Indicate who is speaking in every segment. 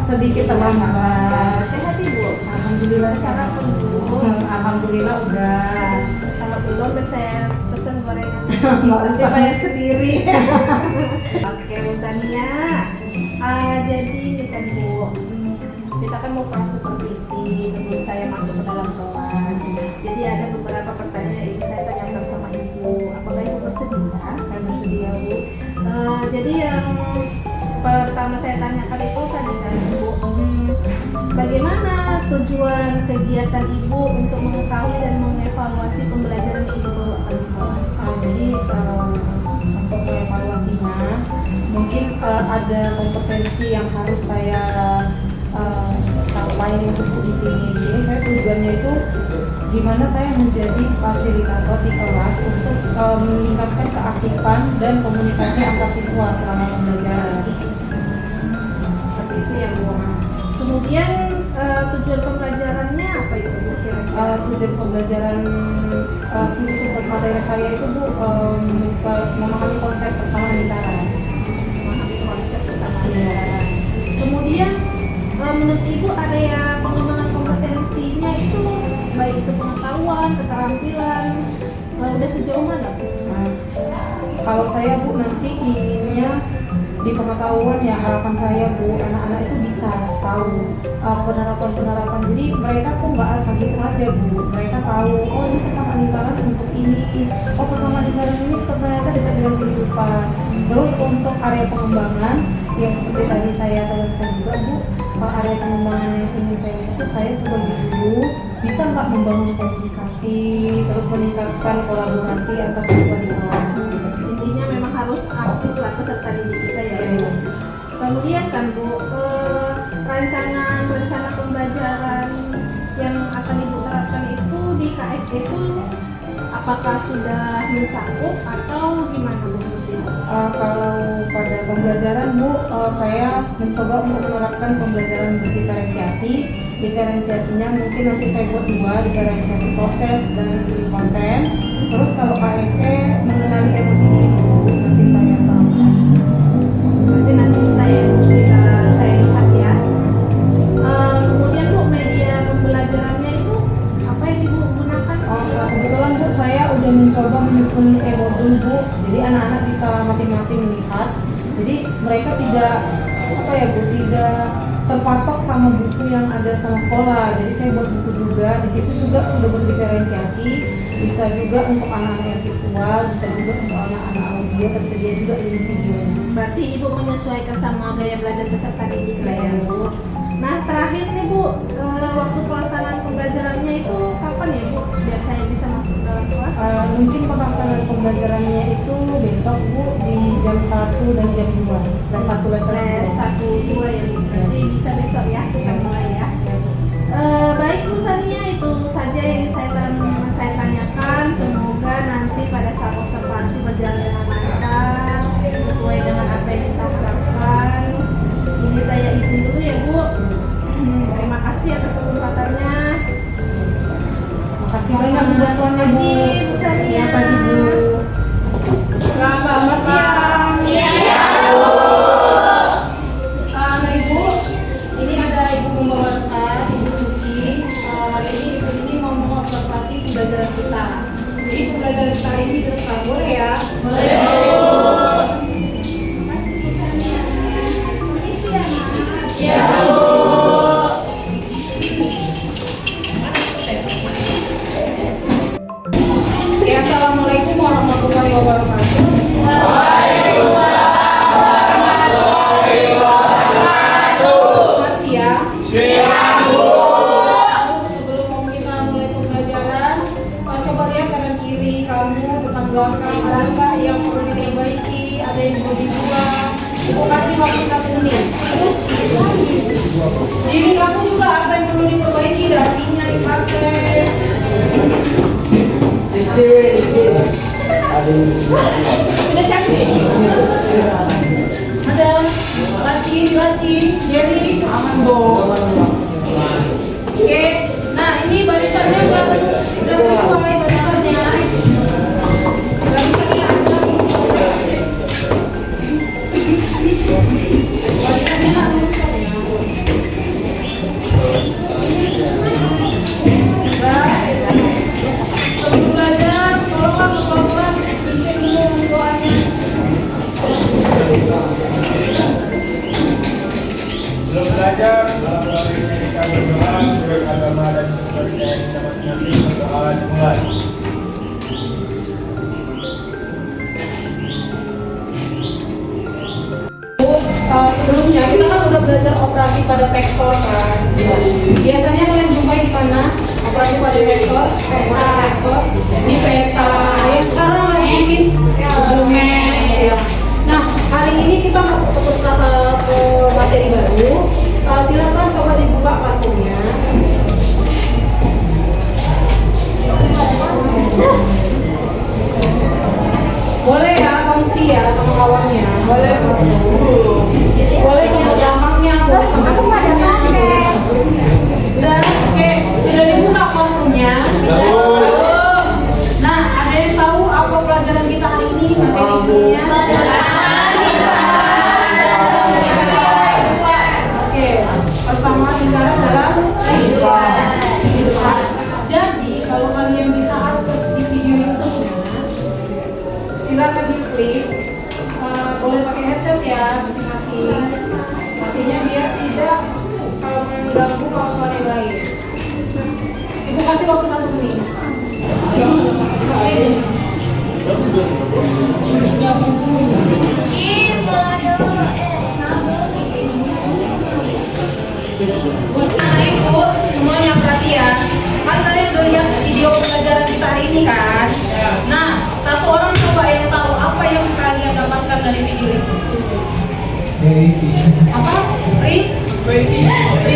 Speaker 1: sedikit terlambat.
Speaker 2: Sehat Ibu?
Speaker 1: Alhamdulillah sehat. Alhamdulillah udah.
Speaker 2: Kalau belum saya pesen gorengan.
Speaker 1: Nggak usah
Speaker 2: bayar sendiri. Oke Bu Sania. Jadi ini kan Bu, kita kan mau kelas supervisi sebelum saya masuk ke dalam kelas. Jadi ada beberapa pertanyaan yang ingin saya tanyakan sama Ibu. Apakah Ibu bersedia? Saya bersedia Bu. Jadi yang pertama saya tanyakan itu tadi kan Ibu, bagaimana tujuan kegiatan Ibu untuk mengetahui dan mengevaluasi pembelajaran yang Ibu bawakan di kelas?
Speaker 1: Jadi untuk mengevaluasinya mungkin ada kompetensi yang harus saya capai untuk di sini. Jadi saya tujuannya itu gimana saya menjadi fasilitator di kelas untuk meningkatkan keaktifan dan komunikasi antar siswa selama pembelajaran.
Speaker 2: Seperti itu ya Bu. Kemudian tujuan pembelajarannya apa itu Bu?
Speaker 1: Tujuan pembelajaran khusus untuk materi saya itu Bu, memahami konsep persamaan lingkaran.
Speaker 2: Memahami konsep persamaan lingkaran. Kemudian menurut Ibu area pengembangan kompetensinya itu baik itu pengetahuan, keterampilan, udah sejauh mana Bu?
Speaker 1: Kalau saya Bu nanti inginnya di pengetahuan ya, harapan saya Bu, anak-anak itu bisa tahu penerapan. Jadi mereka kok nggak asal gitu aja Bu, mereka tahu oh ini persamaan lingkaran untuk ini, oh persamaan lingkaran ini ternyata dekat dengan kehidupan. Terus untuk area pengembangan yang seperti tadi saya jelaskan juga Bu, area pengembangan yang ingin saya itu saya sebagai guru bisa nggak membangun komunikasi, terus meningkatkan kolaborasi antar siswa di kelas.
Speaker 2: Intinya memang harus aktif lah peserta didik kita ya. Kemudian kan Bu, rencana pembelajaran yang akan Ibu terapkan itu di KSD itu apakah sudah mencakup atau gimana Bu?
Speaker 1: Kalau pada pembelajaran Bu, saya mencoba untuk menerapkan pembelajaran berdiferensiasi. Diferensiasinya mungkin nanti saya buat dua, diferensiasi proses dan konten. Terus kalau KSE mengenali emosi diri Bu, nanti saya terapkan.
Speaker 2: Berarti nanti saya lihat ya. Kemudian Bu, media pembelajarannya itu apa yang Ibu gunakan?
Speaker 1: Kebetulan Bu, saya udah mencoba menyusun e-modul Bu, jadi anak-anak bisa masing-masing melihat. Jadi mereka tidak tidak terpatok sama buku yang ada sama sekolah. Jadi saya buat buku juga, di situ juga sudah berdiferensiasi, bisa juga untuk anak-anak yang visual, bisa juga untuk anak-anak audio, tersedia juga di video.
Speaker 2: Berarti Ibu menyesuaikan sama gaya belajar peserta didik lah ya Bu. Nah terakhir nih Bu, waktu pelaksanaan pembelajarannya itu kapan ya Bu? Biar saya bisa masuk dalam kelas.
Speaker 1: Mungkin pelaksanaan pembelajarannya itu besok Bu, di jam 1 dan jam 2. Les 1 les
Speaker 2: 1, 2 ya Bu. Jadi bisa besok ya kita mulai ya. Baik Bu Sania, itu saja yang saya tanyakan. Semoga nanti pada saat observasi berjalan dengan lancar sesuai dengan apa yang kita harapkan. Ini saya izin dulu ya Bu. Terima kasih atas kesempatannya.
Speaker 1: Makasih banyak Bu bantuannya Bu.
Speaker 2: Bu Sania.
Speaker 1: Iya pagi Bu. Selamat siang.
Speaker 3: Iya Bu.
Speaker 1: Nah Ibu, ini ada Ibu membawa Ibu Suci. Hari ini Ibu ini mau mengobservasi pembelajaran kita. Jadi pembelajaran kita ini direkam, boleh ya?
Speaker 3: Boleh Bu.
Speaker 2: Terima kasih Bu Sania. Permisi ya Mas.
Speaker 3: Iya Bu.
Speaker 1: Ya, Assalamualaikum warahmatullahi wabarakatuh. Selamat siang. Sebelum kita mulai pembelajaran, coba lihat kanan kiri kamu, depan belakang, ada nggak yang perlu diperbaiki, ada yang perlu dibuang. Ibu kasih waktu 1 menit. Diri kamu juga apa yang perlu diperbaiki, dahinya dipakai. Sudah cantik. Ada lacin, jadi aman dong. Oke, nah ini barisannya udah sesuai barisannya. Barisannya ada. Barisannya
Speaker 4: belajar, malam hari ini kita berdoa menurut agama dan kepercayaan kita masing-masing. Berdoa dimulai.
Speaker 1: Sebelumnya kita kan udah belajar operasi pada vektor kan. Biasanya kalian jumpai di mana operasi pada vektor, vektor di peta. Ya sekarang lagi bikin dokumen. Ya. Nah hari ini kita masuk ke materi baru. Silakan coba dibuka klasusnya. Boleh ya kongsi ya sama kawannya. Boleh. Boleh sama belakangnya, boleh sama depannya. Udah, oke. Sudah dibuka klasusnya. Nah, ada yang tahu apa pelajaran kita hari ini? Materi judulnya? Oke, persamaan lingkaran dalam kehidupan. Jadi, kalau kalian bisa akses di video YouTube-nya, silakan diklik. Boleh pakai headset ya masing-masing. Artinya biar tidak mengganggu kawan-kawan yang lain. Ibu kasih waktu 1 menit. Nah ibu semuanya perhatian. Kan kalian udah lihat video pelajaran kita hari ini kan? Nah, satu orang coba yang tahu apa yang kalian dapatkan dari video itu. Apa? Free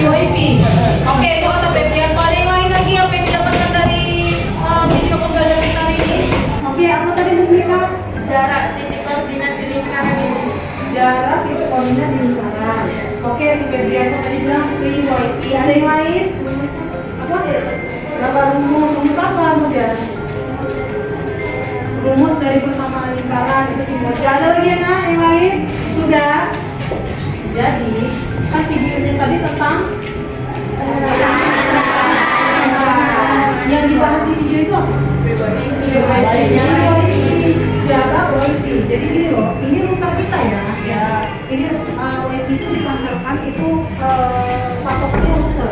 Speaker 1: wifi. Oke, itu kata Febrianto. Ada yang lain lagi apa yang didapatkan dari video pembelajaran kita hari ini? Oke, apa tadi Publika?
Speaker 3: Jarak titik koordinasi lingkaran ini.
Speaker 1: Jarak titik koordinat di lingkaran. Oke, si Febrianto tadi bilang free wifi. Ada yang lain? Apa? Berapa rumus apa ya? Rumus dari persamaan lingkaran itu semua. Ada lagi ya nak yang lain? Sudah. Jadi kan videonya tadi tentang yang dibahas di video itu apa? Jarak wifi. Jadi gini loh, ini router kita ya. Ini wifi itu dipancarkan itu patokannya router.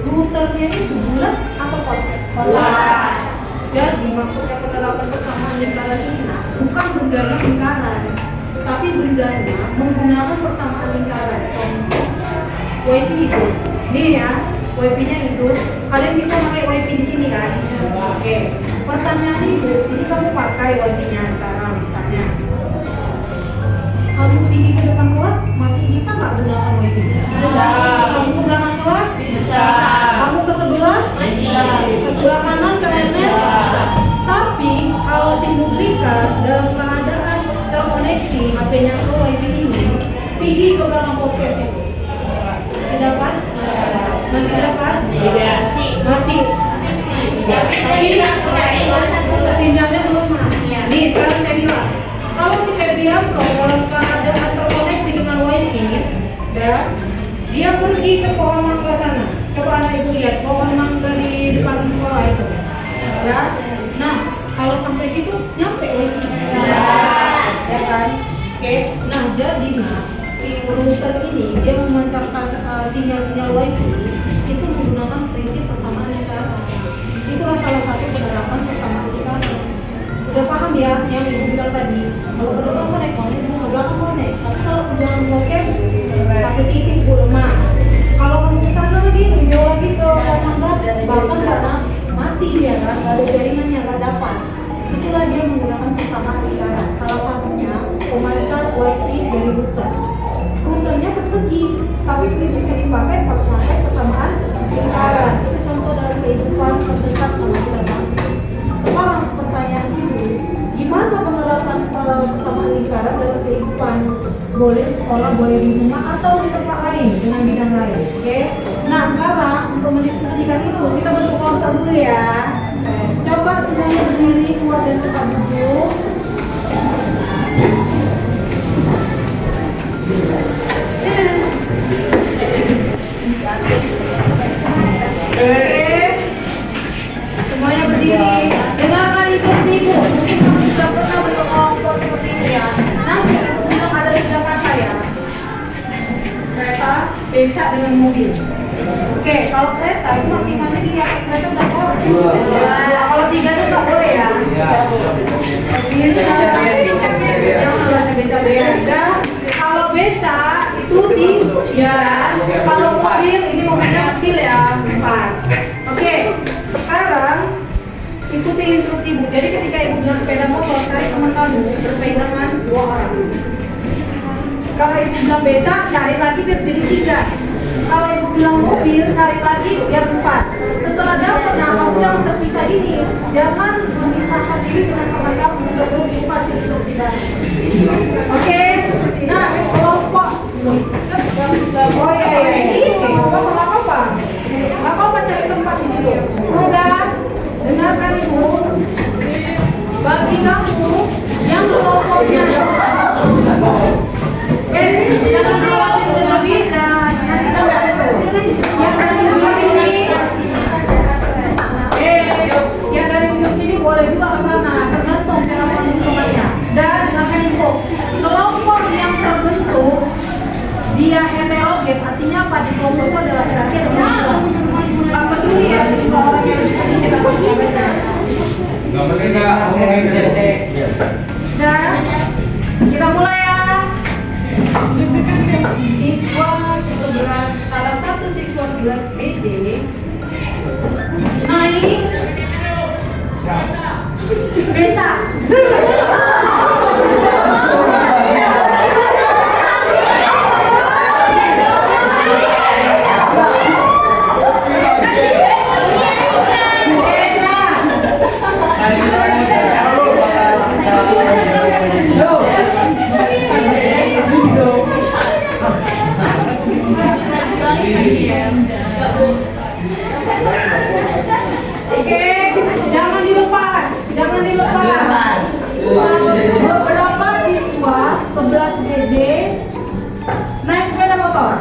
Speaker 1: Routernya itu bulat atau kotak? Jadi maksudnya penerapan persamaan lingkaran ini bukan bendanya lingkaran, tapi bendanya menggunakan persamaan lingkaran. Wifi itu, nih ya, wifi-nya itu kalian bisa pakai wifi di sini kan? Oke. Pertanyaan ibu, ini kamu pakai wifi-nya sekarang misalnya. Kamu pergi ke depan kelas masih bisa nggak gunakan wifi? Bisa. Kamu ke belakang kelas? Bisa. Kamu ke sebelah? Bisa. Ke sebelah kanan ke kanan? Tapi kalau si Publikas dalam keadaan terkoneksi HP-nya ke wifi ini, pergi ke belakang podcast itu. Masih dapat? Masih dapat? Masih. Sinyalnya belum mati. Nih sekarang saya bilang, kalau si Febrianto dalam keadaan terkoneksi dengan wifi, ya, dia pergi ke pohon mangga sana. Coba anak ibu lihat pohon mangga di depan sekolah itu. Ya. Nah, kalau sampai situ nyampe wifi. Ya kan? Oke. Nah, jadi si router ini dia memancarkan sinyal-sinyal wifi itu menggunakan prinsip persamaan lingkaran. Itulah salah satu penerapan persamaan lingkaran. Udah paham ya yang ibu bilang tadi? Kalau ke depan connect, kalau ibu ke belakang connect. Tapi kalau ke belakang bokep, satu titik bu lemah. Kalau kamu ke sana lagi, lebih jauh lagi ke mangga, bahkan karena mati dia kan, nggak ada jaringannya, nggak dapat. Itulah dia menggunakan persamaan lingkaran. Salah satunya pemancar wifi dari router. Routernya persegi, tapi prinsipnya dipakai persamaan lingkaran. Itu contoh dari kehidupan terdekat sama kita. Sekarang pertanyaan ibu, gimana penerapan persamaan lingkaran dalam kehidupan? Boleh di sekolah, boleh di rumah, atau di tempat lain dengan bidang lain. Oke? Nah sekarang untuk mendiskusikan itu kita bentuk kelompok dulu ya. Coba semuanya berdiri, keluar dan cepat duduk. Oke, semuanya berdiri. Dengarkan instruksi ibu. Mungkin kamu sudah pernah bentuk kelompok seperti ini ya. Nanti bilang ada di belakang saya. Kereta, B, beca dengan mobil. Oke, kalau kereta itu masing-masing di atas kereta nggak boleh. Kalau 3 itu nggak boleh ya. Kalau beca itu 3. Kalau mobil ini mobilnya kecil ya 4. Oke, sekarang ikuti instruksi ibu. Jadi ketika ibu bilang sepeda motor, cari teman kamu berpegangan 2 orang. Kalau ibu bilang beca, cari lagi biar jadi 3. Kalau ibu bilang mobil, cari lagi biar 4. Setelah dapat, nah kamu jangan terpisah ini. Jangan memisahkan diri dengan teman kamu untuk berubah instruksi tadi. Oke? Nah, kelompok. Oh iya. Oke, nggak apa-apa. Nggak apa-apa cari tempat di situ. Udah, dengarkan ibu. Bagi kamu yang kelompoknya jangan khawatir lebih dan nanti kita yang dari ujung sini yang dari ujung sini boleh juga ke sana, tergantung cara menentukannya. Dan dengarkan info, kelompok yang terbentuk dia heterogen, artinya apa? Di kelompok itu ada laki-laki dan perempuan. Apa dulu ya? Jadi kalau orang yang disini kita berbeda. Dan kita mulai ya. Siswa 11, salah satu siswa 11 BD naik beca. Oke, jangan dilepas. Beberapa siswa 11 BD naik sepeda motor.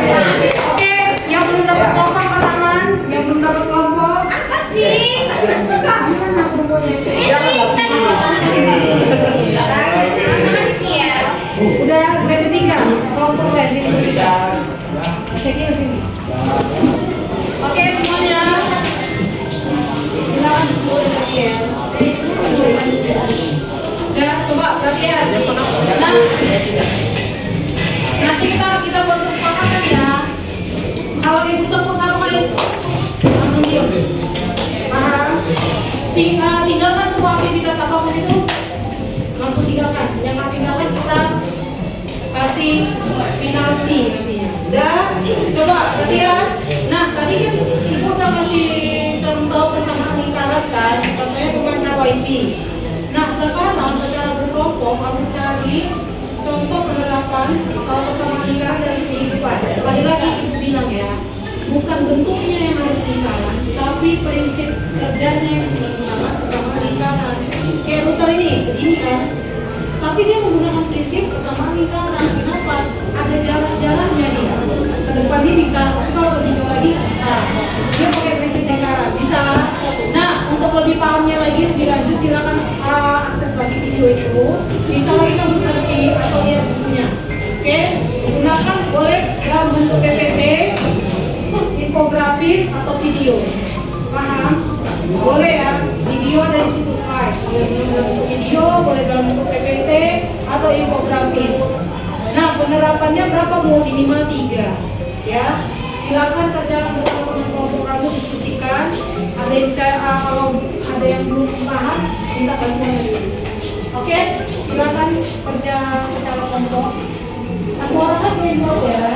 Speaker 1: Oke, yang belum dapat kelompok angkat tangan. Yang belum dapat kelompok.
Speaker 2: Apa sih?
Speaker 1: Gimana kelompoknya? Udah ketiga. Kelompok lagi ketiga. Sini sini. Oke semuanya. Silakan ya. Udah coba perhatian. Nah, nanti kita buat kesepakatan ya. Kalau ibu tepuk satu kali, langsung diam. Paham? Tinggalkan semua aktivitas apapun itu, langsung tinggalkan. Yang nggak tinggalkan kita kasih penalti nantinya. Udah, coba perhatian. Nah, tadi kan ibu udah kasih contoh persamaan lingkaran kan, contohnya bukan YP. Nah, sekarang secara berkelompok kamu cari contoh penerapan persamaan lingkaran dari kehidupan. Sekali lagi ibu bilang ya, bukan bentuknya yang harus lingkaran, tapi prinsip kerjanya yang menggunakan persamaan lingkaran. Kayak router ini, segini kan. Tapi dia menggunakan prinsip persamaan lingkaran. Kenapa? Ada jalan-jalannya nih. Ke depan ini bisa, tapi kalau lebih jauh lagi bisa. Dia pakai prinsip lingkaran, bisa. Nah, untuk lebih pahamnya lagi lebih lanjut silakan akses lagi video itu. Bisa lagi kamu searching atau lihat bukunya. Oke, gunakan boleh dalam bentuk PPT, infografis atau video. Paham? Boleh ya, video dari situs slide. Boleh dalam bentuk video, boleh dalam bentuk PPT atau infografis. Nah, penerapannya berapa Bu? Minimal 3. Ya, silakan kerjakan bersama dengan kelompok kamu, diskusikan. Ada yang kalau ada yang belum paham, minta bantuan dulu. Oke, silakan kerja secara kelompok. Satu orang kan yang buat ya.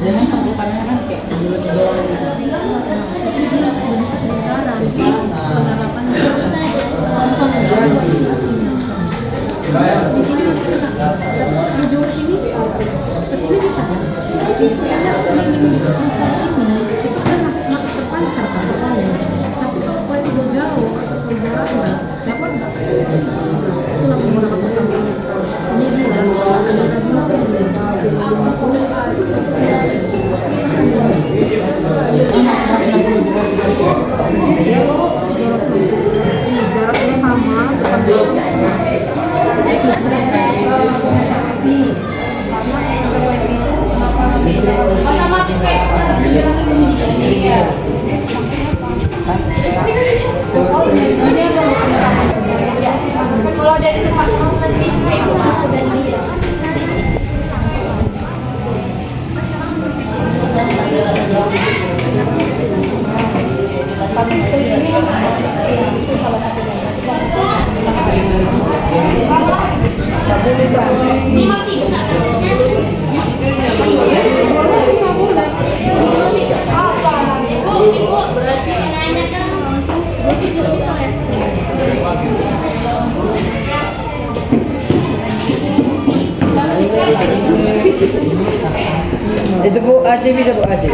Speaker 5: Jangan tumpukannya kan kayak dulu-dulu
Speaker 1: jaraknya sama,
Speaker 3: Kalau dari tempat kamu nanti ibu aku dan dia. Dimati enggak? Ibu berarti nanya kan? Itu sih soalnya.
Speaker 5: itu Bu, AC bisa Bu, AC.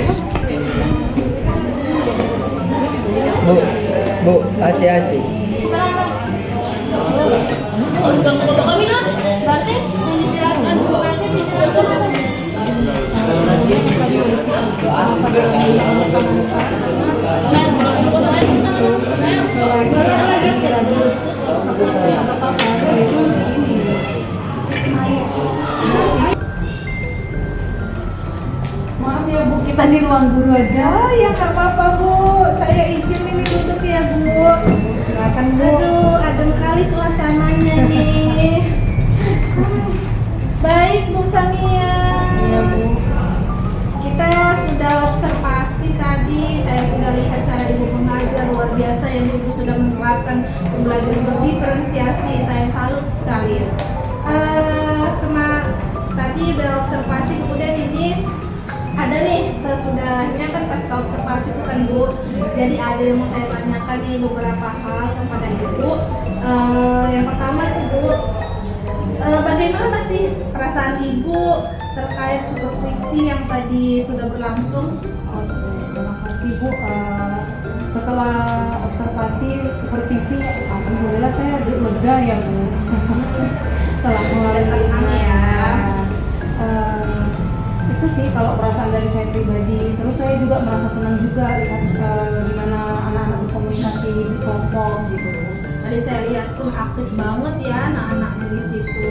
Speaker 5: Bu, AC.
Speaker 3: Oh, sudah foto kami lah. Berarti yang dijelaskan berarti dijelaskan.
Speaker 1: maaf ya Bu, kita di ruang guru aja.
Speaker 2: Ya nggak apa-apa Bu, saya izin ini duduk ya Bu.
Speaker 1: Silakan Bu.
Speaker 2: Aduh, adem kali suasananya nih. Baik Bu Sania.
Speaker 1: Iya Bu.
Speaker 2: Kita sudah observasi tadi, saya sudah lihat cara Ibu mengajar luar biasa yang Ibu sudah menerapkan pembelajaran berdiferensiasi. Saya salut sekali. Tadi udah observasi, kemudian ini ada nih sesudahnya kan pas observasi itu kan Bu. Jadi ada yang mau saya tanyakan nih beberapa hal kepada Ibu. Yang pertama itu Bu, bagaimana sih perasaan Ibu terkait supervisi yang tadi sudah berlangsung?
Speaker 1: Terima kasih Bu. Setelah observasi supervisi, alhamdulillah saya lega ya Bu. Setelah mulai
Speaker 2: Tenang ya.
Speaker 1: Itu sih kalau perasaan dari saya pribadi. Terus saya juga merasa senang juga lihat gimana anak-anak berkomunikasi di kelompok gitu.
Speaker 2: Tadi saya lihat pun aktif banget ya anak-anaknya di situ.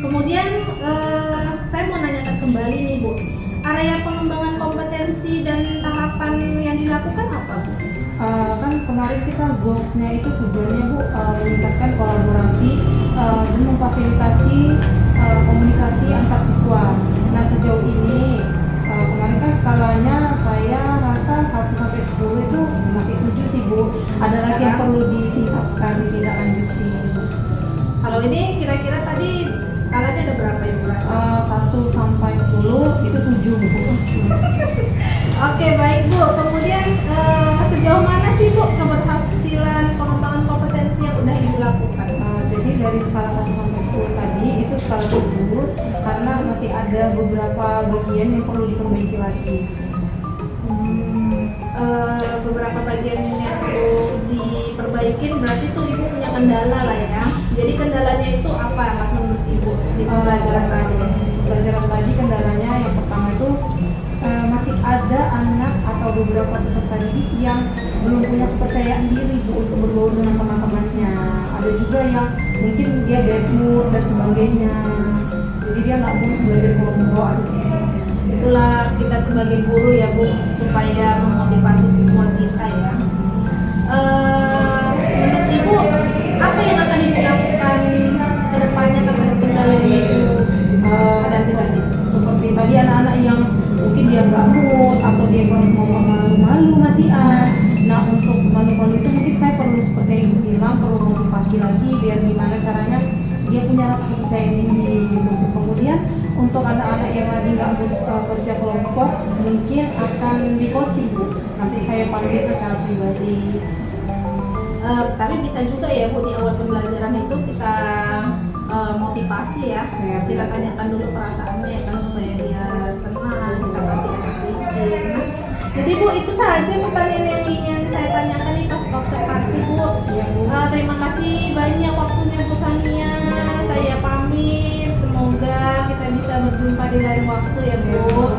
Speaker 2: Kemudian saya mau nanyakan kembali nih Bu, area pengembangan kompetensi dan tahapan yang dilakukan apa Bu?
Speaker 1: Kan kemarin kita goalsnya itu tujuannya Bu meningkatkan kolaborasi dan memfasilitasi komunikasi antar siswa. Nah sejauh ini kemarin kan skalanya saya rasa 1 sampai 10 itu masih 7 sih Bu. Ada lagi yang perlu ditingkatkan, ditindaklanjuti.
Speaker 2: Kalau ini kira-kira tadi skalanya ada berapa Ibu rasa?
Speaker 1: 1 sampai 10 itu 7 Bu.
Speaker 2: Oke baik Bu, kemudian sejauh mana sih Bu keberhasilan pengembangan kompetensi yang udah Ibu lakukan?
Speaker 1: Jadi dari skala 1 sampai 10 tadi itu skala 7 karena masih ada beberapa bagian yang perlu diperbaiki lagi.
Speaker 2: Beberapa bagian yang perlu diperbaikin berarti tuh Ibu punya kendala lah ya. Jadi kendalanya itu apa menurut Ibu di pembelajaran tadi?
Speaker 1: Pembelajaran tadi kendalanya yang pertama itu masih ada anak atau beberapa peserta didik yang belum punya kepercayaan diri Bu untuk bergaul dengan teman-temannya. Ada juga yang mungkin dia bad mood dan sebagainya. Jadi dia nggak mau belajar kelompok ada sih.
Speaker 2: Itulah kita sebagai guru ya Bu, supaya memotivasi siswa kita ya. Menurut Ibu, apa yang akan Ibu lakukan ke depannya terhadap kendala yang Ibu hadapi tadi?
Speaker 1: Seperti tadi anak-anak yang mungkin dia nggak mood atau dia ngomong malu-malu masih nah untuk malu-malu itu mungkin saya perlu seperti yang Ibu bilang, perlu motivasi lagi biar gimana caranya dia punya rasa kepercayaan diri gitu. Kemudian untuk anak-anak yang lagi nggak mood kerja kelompok mungkin akan di coaching Bu, nanti saya panggil secara pribadi.
Speaker 2: Tapi bisa juga ya Bu, di awal pembelajaran itu kita motivasi ya. Kita tanyakan dulu perasaannya ya kan, supaya dia senang, kita kasih sedikit. Jadi Bu, itu saja pertanyaan yang ingin saya tanyakan nih pas observasi Bu. Terima kasih banyak waktunya Bu Sania. Saya pamit, semoga kita bisa berjumpa di lain waktu ya Bu.